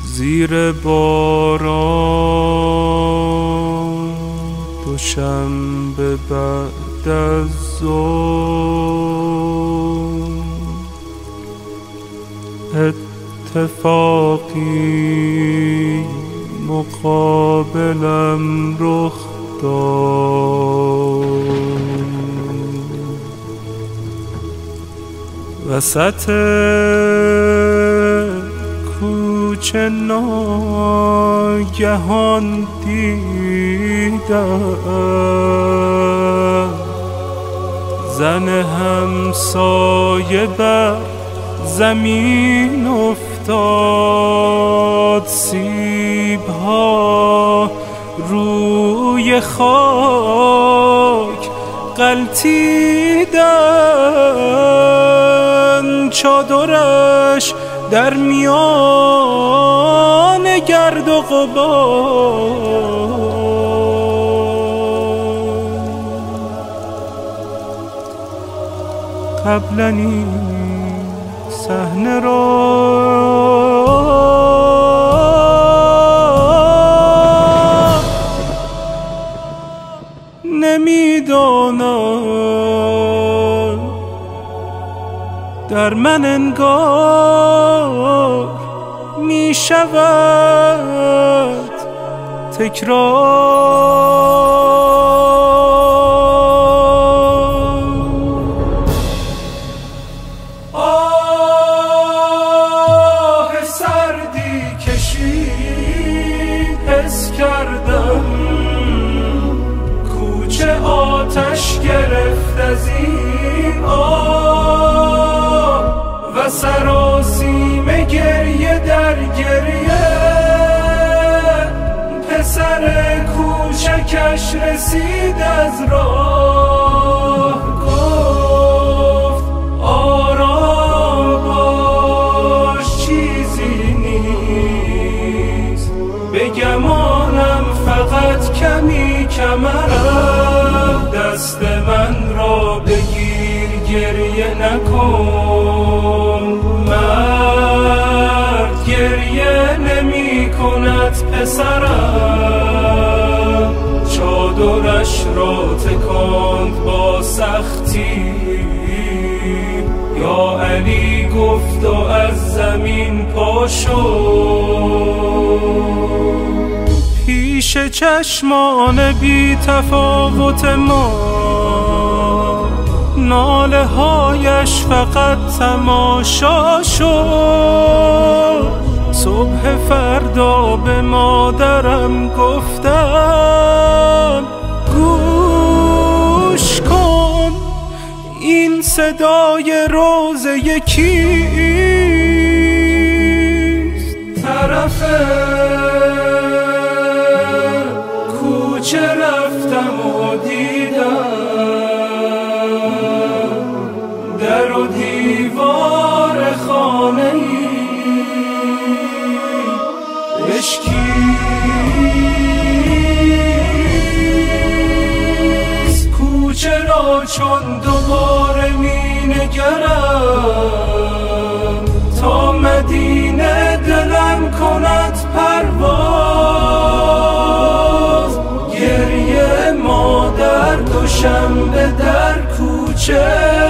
زیر باران دوشنبه بعد از ظهر اتفاقی مقابلم رخ داد. وسط کوچه ناگهان دیدم زن همسایه بر زمین افتاد، سیب‌ها روی خاک غلتیدن، چادرش در میان گرد و غبار. قبلا این صحنه را نمیدانم، در من انگار می شود تکرار. آه سردی کشید، حس کردم کوچه آتش گرفت از این آه و سراسیم گریه در گریه. پسر کوچکش رسید از راه، گفت آرام باش چیزی نیست، به گمانم فقط کمی کمرم. دست من را بگیر گریه نکن، مرد گریه نمی کند پسرم. چادرش را تکاند با سختی، یا علی گفت و از زمین پا شد. پیش چشمان بی تفاوت ما ناله هایش فقط تماشا شد. صبح فردا به مادرم گفتم گوش کن، این صدای روزه کیست؟ طرف کوچه رفتم و دیدم در و دیوار خانه‌ای اشکیست. کوچه را چون دوباره می نگرم، تا مدینه دلم کند پرواز. گریه مادر دوشنبه در کوچه